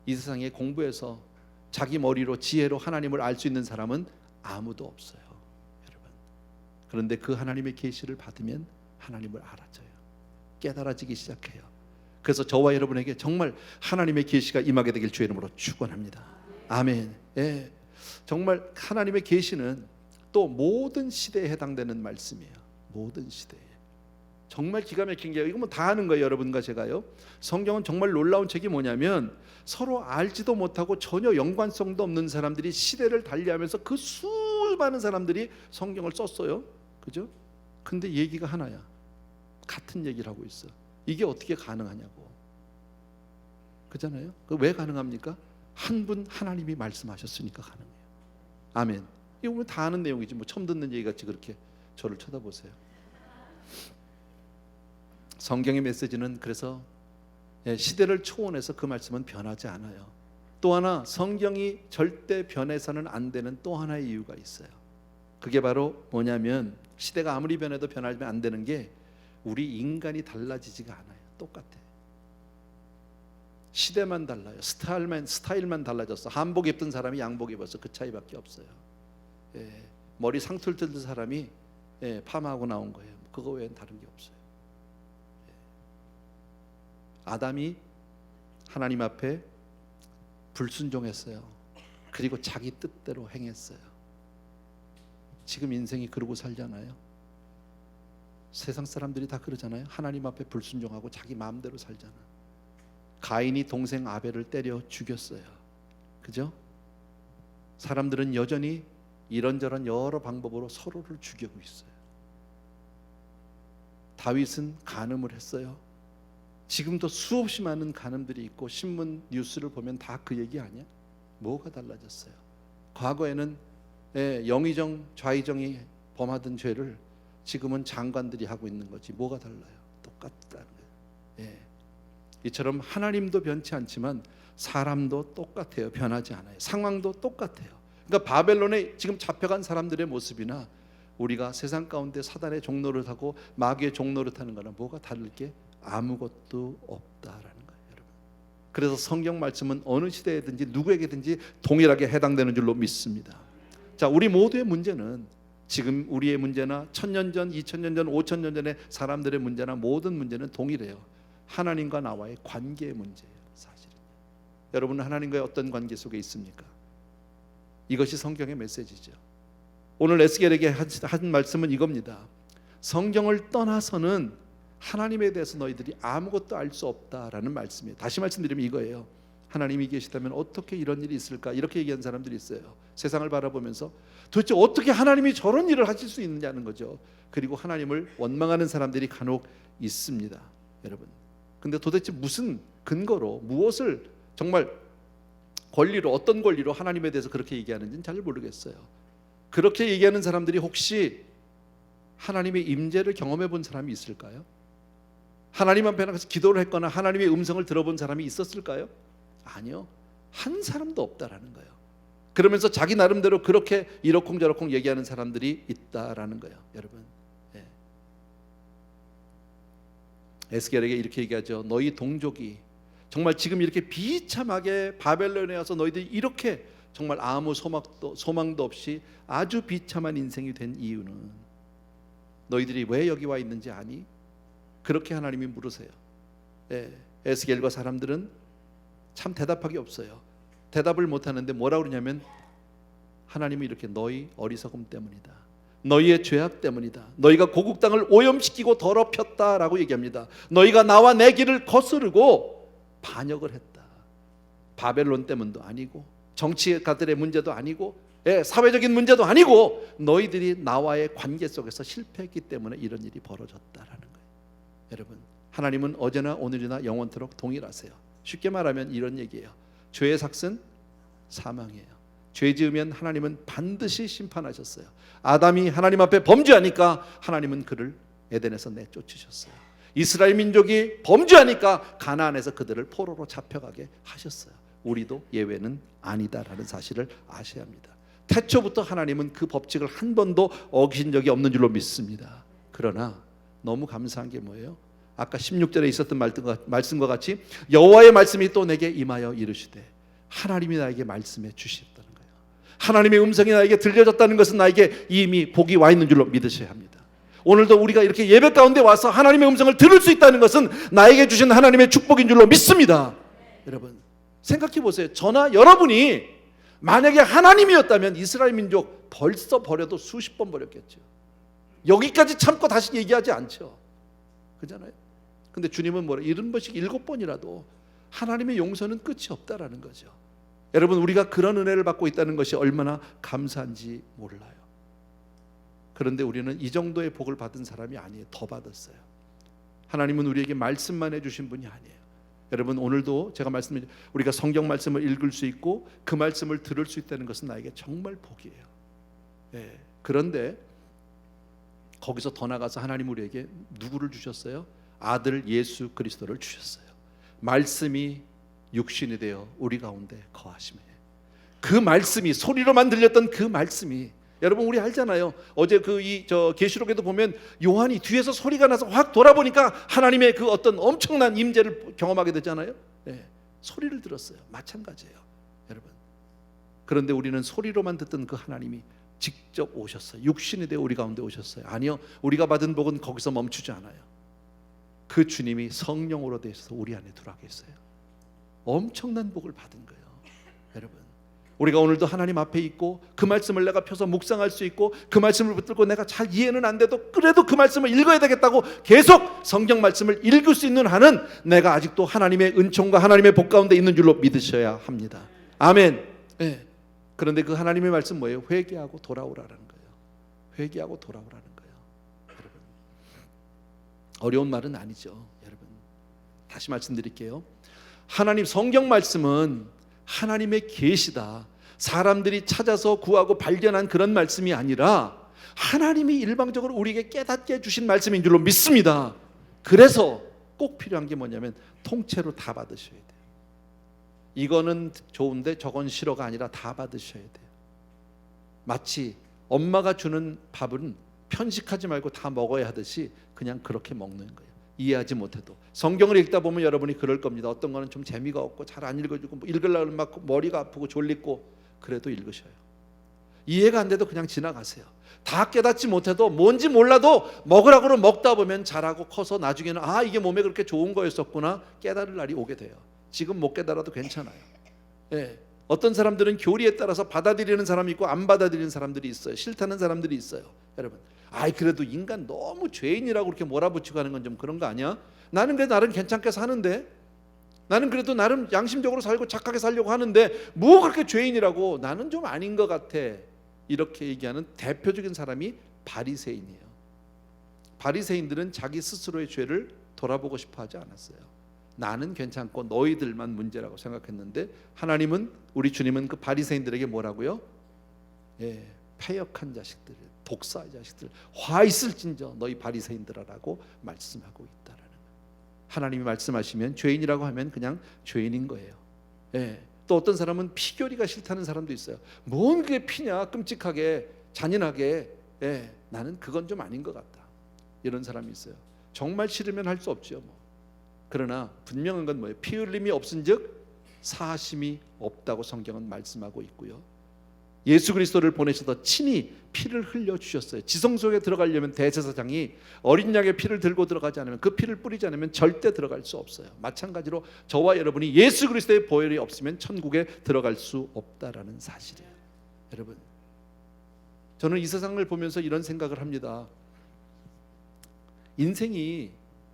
이 세상에 공부해서 자기 머리로 지혜로 하나님을 알 수 있는 사람은 아무도 없어요. 여러분, 그런데 그 하나님의 계시를 받으면 하나님을 알아져요. 깨달아지기 시작해요. 그래서 저와 여러분에게 정말 하나님의 계시가 임하게 되길 주의 이름으로 축원합니다. 아멘. 예. 정말 하나님의 계시는 또 모든 시대에 해당되는 말씀이에요. 모든 시대에. 정말 기가 막힌 게, 이거 뭐 다 아는 거예요, 여러분과 제가요. 성경은 정말 놀라운 책이 뭐냐면 서로 알지도 못하고 전혀 연관성도 없는 사람들이 시대를 달리하면서 그 수많은 사람들이 성경을 썼어요. 그죠? 근데 얘기가 하나야. 같은 얘기를 하고 있어. 이게 어떻게 가능하냐고. 그잖아요. 왜 가능합니까? 한 분 하나님이 말씀하셨으니까 가능해요. 아멘. 이거 뭐 다 아는 내용이지 뭐 처음 듣는 얘기 같이 그렇게 저를 쳐다보세요. 성경의 메시지는 그래서 시대를 초월해서 그 말씀은 변하지 않아요. 또 하나, 성경이 절대 변해서는 안 되는 또 하나의 이유가 있어요. 그게 바로 뭐냐면, 시대가 아무리 변해도 변하면 안 되는 게 우리 인간이 달라지지가 않아요. 똑같아. 시대만 달라요. 스타일만 달라졌어. 한복 입던 사람이 양복 입었어. 그 차이밖에 없어요. 머리 상툴 뜯은 사람이 파마하고 나온 거예요. 그거 외엔 다른 게 없어요. 아담이 하나님 앞에 불순종했어요. 그리고 자기 뜻대로 행했어요. 지금 인생이 그러고 살잖아요. 세상 사람들이 다 그러잖아요. 하나님 앞에 불순종하고 자기 마음대로 살잖아. 가인이 동생 아벨을 때려 죽였어요. 그죠? 사람들은 여전히 이런저런 여러 방법으로 서로를 죽이고 있어요. 다윗은 간음을 했어요. 지금도 수없이 많은 간음들이 있고 신문 뉴스를 보면 다 그 얘기 아니야? 뭐가 달라졌어요? 과거에는 영의정 좌의정이 범하던 죄를 지금은 장관들이 하고 있는 거지. 뭐가 달라요? 똑같다는 거예요. 이처럼 하나님도 변치 않지만 사람도 똑같아요. 변하지 않아요. 상황도 똑같아요. 그러니까 바벨론에 지금 잡혀간 사람들의 모습이나 우리가 세상 가운데 사단의 종노릇하고 마귀의 종노릇하는 거는 뭐가 다를 게 아무것도 없다라는 거예요, 여러분. 그래서 성경 말씀은 어느 시대에든지 누구에게든지 동일하게 해당되는 줄로 믿습니다. 자, 우리 모두의 문제는, 지금 우리의 문제나 1000년 전, 2000년 전, 5000년 전의 사람들의 문제나 모든 문제는 동일해요. 하나님과 나와의 관계의 문제예요. 사실은 여러분은 하나님과의 어떤 관계 속에 있습니까? 이것이 성경의 메시지죠. 오늘 에스겔에게 한 말씀은 이겁니다. 성경을 떠나서는 하나님에 대해서 너희들이 아무것도 알 수 없다라는 말씀이에요. 다시 말씀드리면 이거예요. 하나님이 계시다면 어떻게 이런 일이 있을까? 이렇게 얘기한 사람들이 있어요. 세상을 바라보면서 도대체 어떻게 하나님이 저런 일을 하실 수 있느냐는 거죠. 그리고 하나님을 원망하는 사람들이 간혹 있습니다, 여러분. 근데 도대체 무슨 근거로, 무엇을 정말 권리로, 어떤 권리로 하나님에 대해서 그렇게 얘기하는지는 잘 모르겠어요. 그렇게 얘기하는 사람들이 혹시 하나님의 임재를 경험해 본 사람이 있을까요? 하나님 앞에 나가서 기도를 했거나 하나님의 음성을 들어본 사람이 있었을까요? 아니요. 한 사람도 없다라는 거예요. 그러면서 자기 나름대로 그렇게 이러쿵저러쿵 얘기하는 사람들이 있다라는 거예요, 여러분. 에스겔에게 이렇게 얘기하죠. 너희 동족이 정말 지금 이렇게 비참하게 바벨론에 와서 너희들이 이렇게 정말 아무 소망도 없이 아주 비참한 인생이 된 이유는 너희들이 왜 여기 와 있는지 아니? 그렇게 하나님이 물으세요. 에스겔과 사람들은 참 대답하기 없어요. 대답을 못하는데 뭐라고 그러냐면 하나님은 이렇게 너희 어리석음 때문이다, 너희의 죄악 때문이다, 너희가 고국 땅을 오염시키고 더럽혔다라고 얘기합니다. 너희가 나와 내 길을 거스르고 반역을 했다. 바벨론 때문도 아니고 정치가들의 문제도 아니고 사회적인 문제도 아니고 너희들이 나와의 관계 속에서 실패했기 때문에 이런 일이 벌어졌다라는 거예요. 여러분, 하나님은 어제나 오늘이나 영원토록 동일하세요. 쉽게 말하면 이런 얘기예요. 죄의 삭은 사망이에요. 죄 지으면 하나님은 반드시 심판하셨어요. 아담이 하나님 앞에 범죄하니까 하나님은 그를 에덴에서 내쫓으셨어요. 이스라엘 민족이 범죄하니까 가나안에서 그들을 포로로 잡혀가게 하셨어요. 우리도 예외는 아니다라는 사실을 아셔야 합니다. 태초부터 하나님은 그 법칙을 한 번도 어기신 적이 없는 줄로 믿습니다. 그러나 너무 감사한 게 뭐예요? 아까 16절에 있었던 말씀과 같이 여호와의 말씀이 또 내게 임하여 이르시되, 하나님이 나에게 말씀해 주셨다는 거예요. 하나님의 음성이 나에게 들려졌다는 것은 나에게 이미 복이 와 있는 줄로 믿으셔야 합니다. 오늘도 우리가 이렇게 예배 가운데 와서 하나님의 음성을 들을 수 있다는 것은 나에게 주신 하나님의 축복인 줄로 믿습니다. 여러분, 생각해 보세요. 저나 여러분이 만약에 하나님이었다면 이스라엘 민족 벌써 버려도 수십 번 버렸겠죠. 여기까지 참고 다시 얘기하지 않죠. 그잖아요. 근데 주님은 뭐라? 70번씩 7번이라도 하나님의 용서는 끝이 없다라는 거죠. 여러분, 우리가 그런 은혜를 받고 있다는 것이 얼마나 감사한지 몰라요. 그런데 우리는 이 정도의 복을 받은 사람이 아니에요. 더 받았어요. 하나님은 우리에게 말씀만 해주신 분이 아니에요. 여러분, 오늘도 제가 말씀드린 우리가 성경 말씀을 읽을 수 있고 그 말씀을 들을 수 있다는 것은 나에게 정말 복이에요. 그런데 거기서 더 나가서 하나님 우리에게 누구를 주셨어요? 아들 예수 그리스도를 주셨어요. 말씀이 육신이 되어 우리 가운데 거하시매. 그 말씀이, 소리로만 들렸던 그 말씀이, 여러분 우리 알잖아요. 어제 계시록에도 보면 요한이 뒤에서 소리가 나서 확 돌아보니까 하나님의 그 어떤 엄청난 임재를 경험하게 되잖아요. 소리를 들었어요. 마찬가지예요, 여러분. 그런데 우리는 소리로만 듣던 그 하나님이 직접 오셨어요. 육신이 되어 우리 가운데 오셨어요. 아니요, 우리가 받은 복은 거기서 멈추지 않아요. 그 주님이 성령으로 되셔서 우리 안에 들어와 계세요. 엄청난 복을 받은 거예요, 여러분. 우리가 오늘도 하나님 앞에 있고 그 말씀을 내가 펴서 묵상할 수 있고 그 말씀을 붙들고 내가 잘 이해는 안 돼도 그래도 그 말씀을 읽어야 되겠다고 계속 성경 말씀을 읽을 수 있는 한은 내가 아직도 하나님의 은총과 하나님의 복 가운데 있는 줄로 믿으셔야 합니다. 아멘. 그런데 그 하나님의 말씀 뭐예요? 회개하고 돌아오라는 거예요. 회개하고 돌아오라는 거예요. 여러분, 어려운 말은 아니죠. 여러분, 다시 말씀드릴게요. 하나님 성경 말씀은 하나님의 계시다, 사람들이 찾아서 구하고 발견한 그런 말씀이 아니라 하나님이 일방적으로 우리에게 깨닫게 해주신 말씀인 줄로 믿습니다. 그래서 꼭 필요한 게 뭐냐면 통째로 다 받으셔야 돼요. 이거는 좋은데 저건 싫어가 아니라 다 받으셔야 돼요. 마치 엄마가 주는 밥은 편식하지 말고 다 먹어야 하듯이 그냥 그렇게 먹는 거예요. 이해하지 못해도. 성경을 읽다 보면 여러분이 그럴 겁니다. 어떤 거는 좀 재미가 없고 잘 안 읽어지고 읽으려면 막 머리가 아프고 졸리고 그래도 읽으셔요. 이해가 안 돼도 그냥 지나가세요. 다 깨닫지 못해도 뭔지 몰라도 먹으라고 먹다 보면 자라고 커서 나중에는 아, 이게 몸에 그렇게 좋은 거였었구나 깨달을 날이 오게 돼요. 지금 못 깨달아도 괜찮아요. 어떤 사람들은 교리에 따라서 받아들이는 사람이 있고 안 받아들이는 사람들이 있어요. 싫다는 사람들이 있어요. 여러분, 그래도 인간 너무 죄인이라고 그렇게 몰아붙이고 하는 건 좀 그런 거 아니야? 나는 그래도 나름 괜찮게 사는데, 나는 그래도 나름 양심적으로 살고 착하게 살려고 하는데 뭐 그렇게 죄인이라고, 나는 좀 아닌 것 같아, 이렇게 얘기하는 대표적인 사람이 바리새인이에요. 바리새인들은 자기 스스로의 죄를 돌아보고 싶어 하지 않았어요. 나는 괜찮고 너희들만 문제라고 생각했는데 하나님은, 우리 주님은 그 바리새인들에게 뭐라고요? 패역한 자식들, 독사의 자식들, 화 있을진저 너희 바리새인들아라고 말씀하고 있다라는 거예요. 하나님이 말씀하시면 죄인이라고 하면 그냥 죄인인 거예요. 또 어떤 사람은 피교리가 싫다는 사람도 있어요. 뭔 그게 피냐, 끔찍하게 잔인하게. 나는 그건 좀 아닌 것 같다, 이런 사람이 있어요. 정말 싫으면 할 수 없죠 뭐. 그러나 분명한 건 뭐예요? 피 흘림이 없은즉 사하심이 없다고 성경은 말씀하고 있고요. 예수 그리스도를 보내셔서 친히 피를 흘려 주셨어요. 지성소에 들어가려면 대제사장이 어린 양의 피를 들고 들어가지 않으면, 그 피를 뿌리지 않으면 절대 들어갈 수 없어요. 마찬가지로 저와 여러분이 예수 그리스도의 보혈이 없으면 천국에 들어갈 수 없다라는 사실이에요. 여러분, 저는 이 세상을 보면서 이런 생각을 합니다. 인생이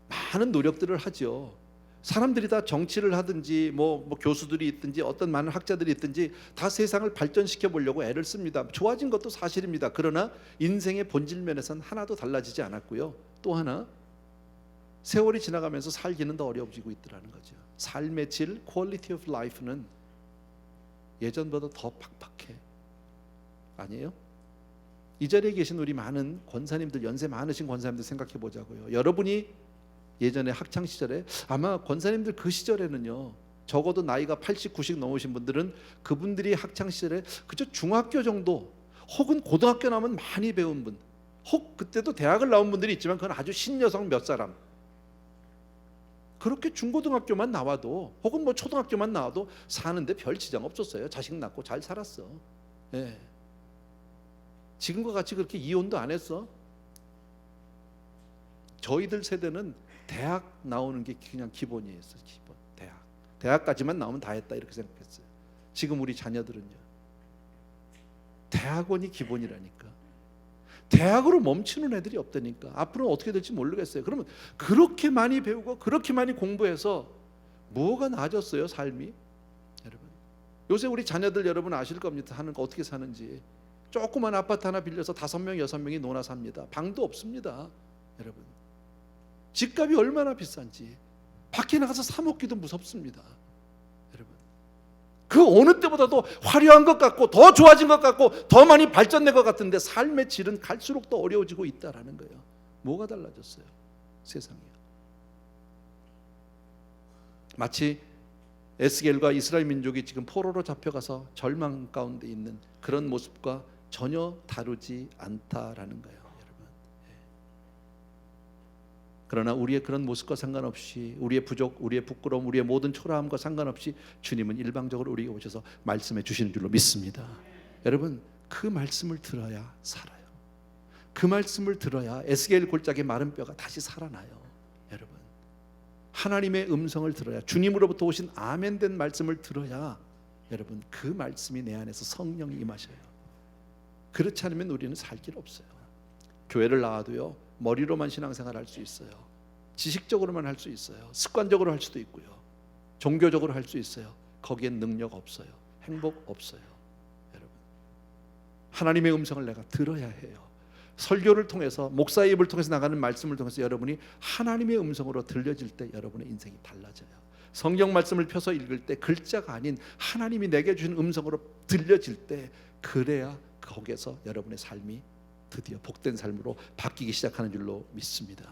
많은 노력들을 하죠. 사람들이 다 정치를 하든지 뭐 교수들이 있든지 어떤 많은 학자들이 있든지 다 세상을 발전시켜 보려고 애를 씁니다. 좋아진 것도 사실입니다. 그러나 인생의 본질 면에서는 하나도 달라지지 않았고요. 또 하나, 세월이 지나가면서 살기는 더 어려워지고 있더라는 거죠. 삶의 질, quality of life는 예전보다 더 팍팍해. 아니에요? 이 자리에 계신 우리 많은 권사님들, 연세 많으신 권사님들 생각해 보자고요. 여러분이 예전에 학창 시절에, 아마 권사님들 그 시절에는요, 적어도 나이가 80, 90 넘으신 분들은 그분들이 학창 시절에 그저 중학교 정도 혹은 고등학교 나오면 많이 배운 분, 혹 그때도 대학을 나온 분들이 있지만 그건 아주 신여성 몇 사람, 그렇게 중고등학교만 나와도 혹은 뭐 초등학교만 나와도 사는데 별 지장 없었어요. 자식 낳고 잘 살았어. 예. 지금과 같이 그렇게 이혼도 안 했어. 저희들 세대는 대학 나오는 게 그냥 기본이었어요. 기본. 대학까지만 나오면 다 했다 이렇게 생각했어요. 지금 우리 자녀들은요, 대학원이 기본이라니까. 대학으로 멈추는 애들이 없다니까. 앞으로는 어떻게 될지 모르겠어요. 그러면 그렇게 많이 배우고 그렇게 많이 공부해서 뭐가 나아졌어요, 삶이? 여러분, 요새 우리 자녀들 여러분 아실 겁니다. 하는 거 어떻게 사는지. 조그만 아파트 하나 빌려서 5명, 6명이 놀아 삽니다. 방도 없습니다. 여러분, 집값이 얼마나 비싼지 밖에 나가서 사 먹기도 무섭습니다. 여러분, 그 어느 때보다도 화려한 것 같고 더 좋아진 것 같고 더 많이 발전된 것 같은데 삶의 질은 갈수록 더 어려워지고 있다라는 거예요. 뭐가 달라졌어요? 세상이요. 마치 에스겔과 이스라엘 민족이 지금 포로로 잡혀가서 절망 가운데 있는 그런 모습과 전혀 다르지 않다라는 거예요, 여러분. 그러나 우리의 그런 모습과 상관없이, 우리의 부족, 우리의 부끄러움, 우리의 모든 초라함과 상관없이 주님은 일방적으로 우리에게 오셔서 말씀해 주시는 줄로 믿습니다. 여러분, 그 말씀을 들어야 살아요. 그 말씀을 들어야 에스겔 골짜기 마른 뼈가 다시 살아나요. 여러분, 하나님의 음성을 들어야, 주님으로부터 오신 아멘된 말씀을 들어야 여러분 그 말씀이 내 안에서 성령이 임하셔요. 그렇지 않으면 우리는 살 길 없어요. 교회를 나와도요, 머리로만 신앙생활 할 수 있어요. 지식적으로만 할 수 있어요. 습관적으로 할 수도 있고요. 종교적으로 할 수 있어요. 거기엔 능력 없어요. 행복 없어요. 여러분, 하나님의 음성을 내가 들어야 해요. 설교를 통해서, 목사의 입을 통해서 나가는 말씀을 통해서 여러분이 하나님의 음성으로 들려질 때 여러분의 인생이 달라져요. 성경 말씀을 펴서 읽을 때 글자가 아닌 하나님이 내게 주신 음성으로 들려질 때, 그래야 거기에서 여러분의 삶이 드디어 복된 삶으로 바뀌기 시작하는 줄로 믿습니다.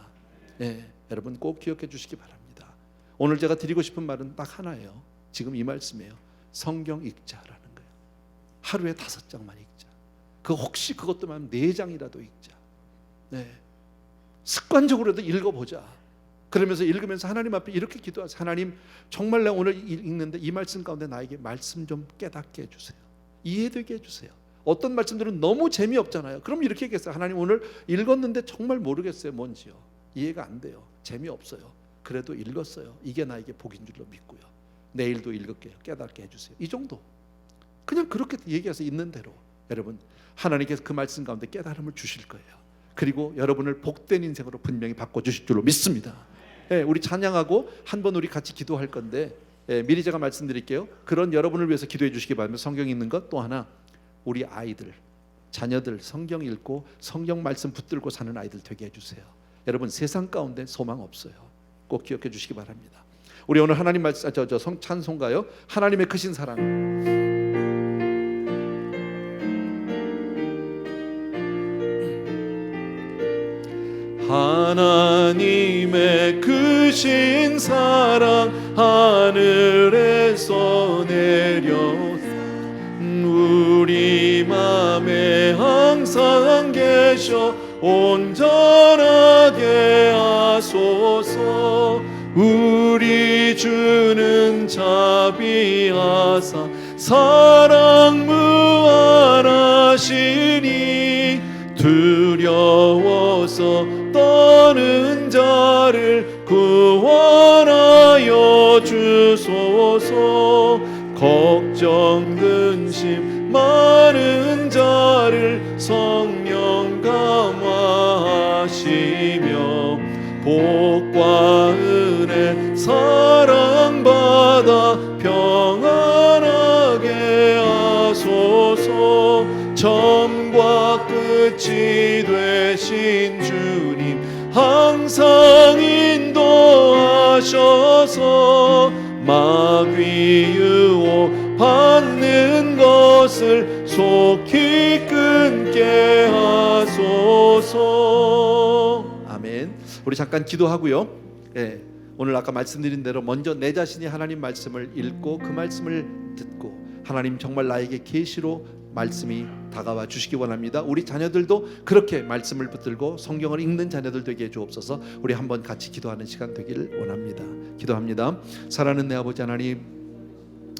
네, 여러분 꼭 기억해 주시기 바랍니다. 오늘 제가 드리고 싶은 말은 딱 하나예요. 지금 이 말씀이에요. 성경 읽자라는 거예요. 하루에 5장만 읽자. 그 혹시 그것도 만 4장이라도 읽자. 네, 습관적으로도 읽어보자. 그러면서 읽으면서 하나님 앞에 이렇게 기도하세요. 하나님, 정말 내가 오늘 읽는데 이 말씀 가운데 나에게 말씀 좀 깨닫게 해주세요. 이해되게 해주세요. 어떤 말씀들은 너무 재미없잖아요. 그럼 이렇게 얘기했어요. 하나님, 오늘 읽었는데 정말 모르겠어요. 뭔지요. 이해가 안 돼요. 재미없어요. 그래도 읽었어요. 이게 나에게 복인 줄로 믿고요. 내일도 읽을게요. 깨닫게 해주세요. 이 정도. 그냥 그렇게 얘기해서 있는 대로 여러분, 하나님께서 그 말씀 가운데 깨달음을 주실 거예요. 그리고 여러분을 복된 인생으로 분명히 바꿔주실 줄로 믿습니다. 네, 우리 찬양하고 한번 우리 같이 기도할 건데, 미리 제가 말씀드릴게요. 그런 여러분을 위해서 기도해 주시기 바랍니다. 성경 읽는 것, 또 하나 우리 아이들, 자녀들 성경 읽고 성경 말씀 붙들고 사는 아이들 되게 해주세요. 여러분, 세상 가운데 소망 없어요. 꼭 기억해 주시기 바랍니다. 우리 오늘 하나님 말씀, 찬송가요. 하나님의 크신 사랑. 하나님의 크신 사랑 하늘에서 내려 우리 맘에 항상 계셔 온전하게 하소서. 우리 주는 자비하사 사랑 무한하시니 두려워서 떠는 자를 구원하여 주소서. 걱정 근심 많은 자를 성 복과 은혜 사랑받아 평안하게 하소서. 처음과 끝이 되신 주님 항상 인도하셔서 마귀 유혹 받는 것을 속히 끊게 하소서. 아멘. 우리 잠깐 기도하고요. 오늘 아까 말씀드린 대로 먼저 내 자신이 하나님 말씀을 읽고 그 말씀을 듣고 하나님 정말 나에게 계시로 말씀이 다가와 주시기 원합니다. 우리 자녀들도 그렇게 말씀을 붙들고 성경을 읽는 자녀들 되게 해주옵소서. 우리 한번 같이 기도하는 시간 되기를 원합니다. 기도합니다. 사랑하는 내 아버지 하나님,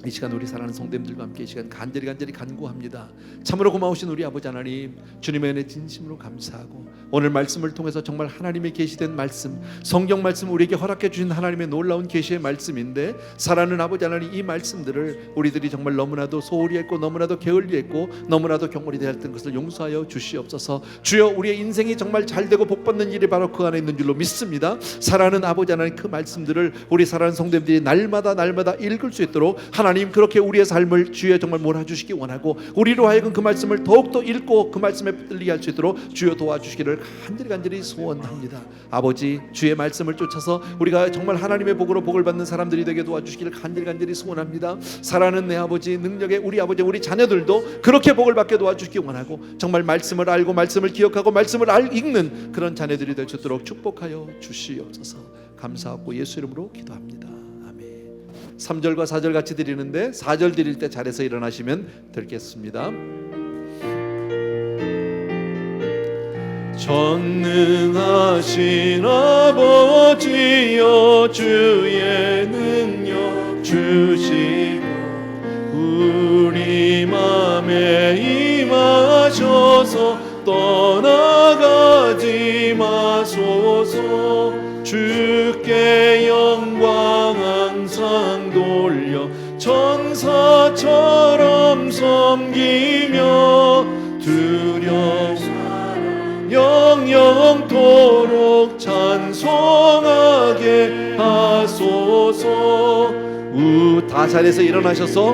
이 시간 우리 사랑하는 성도님들과 함께 이 시간 간절히 간구합니다. 참으로 고마우신 우리 아버지 하나님, 주님의 은혜 진심으로 감사하고 오늘 말씀을 통해서 정말 하나님의 계시된 말씀, 성경 말씀, 우리에게 허락해 주신 하나님의 놀라운 계시의 말씀인데, 사랑하는 아버지 하나님, 이 말씀들을 우리들이 정말 너무나도 소홀히 했고 너무나도 게을리 했고 너무나도 경홀히 되었던 것을 용서하여 주시옵소서. 주여, 우리의 인생이 정말 잘되고 복받는 일이 바로 그 안에 있는 줄로 믿습니다. 사랑하는 아버지 하나님, 그 말씀들을 우리 사랑하는 성도님들이 날마다 읽을 수 있도록 하나님 그렇게 우리의 삶을 주여 정말 몰아주시기 원하고, 우리로 하여금 그 말씀을 더욱더 읽고 그 말씀에 붙들리게 할 수 있도록 주여 도와주시기를 간절히 소원합니다. 아버지, 주의 말씀을 쫓아서 우리가 정말 하나님의 복으로 복을 받는 사람들이 되게 도와주시기를 간절히 소원합니다. 사랑하는 내 아버지, 능력의 우리 아버지, 우리 자녀들도 그렇게 복을 받게 도와주시기 원하고 정말 말씀을 알고 말씀을 기억하고 말씀을 읽는 그런 자녀들이 될 수 있도록 축복하여 주시옵소서. 감사하고 예수 이름으로 기도합니다. 3절과 4절 같이 드리는데 4절 드릴 때 자리에서 일어나시면 듣겠습니다. 전능하신 아버지여, 주의 능력 주시고 우리 맘에 임하셔서 떠나가지 마소서. 주께 영광 항상 돌려 천사처럼 섬기며 두려워 영영토록 찬송하게 하소서. 다 자리에서 일어나셔서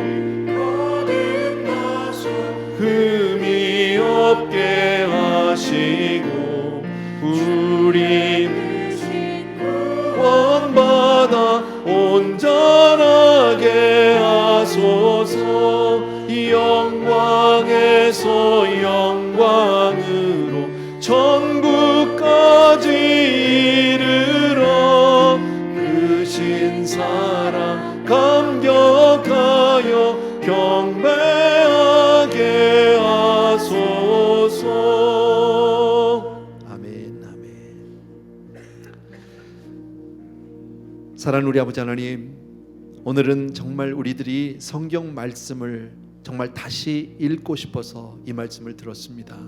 흠이 없게 하시고 우리 구원받아 온전하게 하소서. 영광에서 영광으로 천국까지 이르러 크신 사랑 감격하여 경배하게 하소서. 아멘. 사랑하는 우리 아버지 하나님, 오늘은 정말 우리들이 성경 말씀을 정말 다시 읽고 싶어서 이 말씀을 들었습니다.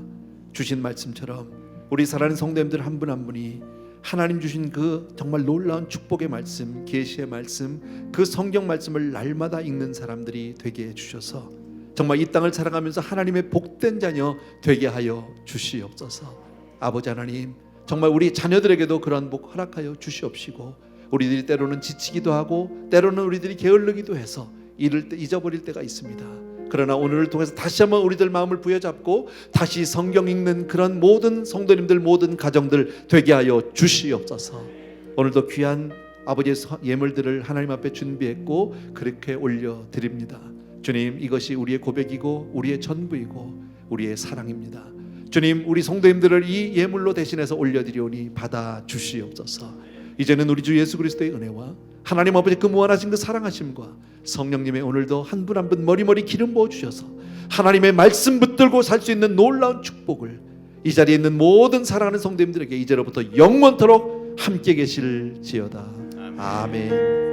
주신 말씀처럼 우리 사랑하는 성도님들 한 분 한 분이 하나님 주신 그 정말 놀라운 축복의 말씀, 계시의 말씀, 그 성경 말씀을 날마다 읽는 사람들이 되게 해주셔서 정말 이 땅을 살아가면서 하나님의 복된 자녀 되게 하여 주시옵소서. 아버지 하나님, 정말 우리 자녀들에게도 그러한 복 허락하여 주시옵시고, 우리들이 때로는 지치기도 하고 때로는 우리들이 게을르기도 해서 잊어버릴 때가 있습니다. 그러나 오늘을 통해서 다시 한번 우리들 마음을 부여잡고 다시 성경 읽는 그런 모든 성도님들, 모든 가정들 되게 하여 주시옵소서. 오늘도 귀한 아버지의 예물들을 하나님 앞에 준비했고 그렇게 올려드립니다. 주님, 이것이 우리의 고백이고 우리의 전부이고 우리의 사랑입니다. 주님, 우리 성도님들을 이 예물로 대신해서 올려드리오니 받아 주시옵소서. 이제는 우리 주 예수 그리스도의 은혜와 하나님 아버지 그 무한하신 그 사랑하심과 성령님의 오늘도 한 분 한 분 머리머리 기름 부어주셔서 하나님의 말씀 붙들고 살 수 있는 놀라운 축복을 이 자리에 있는 모든 사랑하는 성도님들에게 이제로부터 영원토록 함께 계실지어다. 아멘.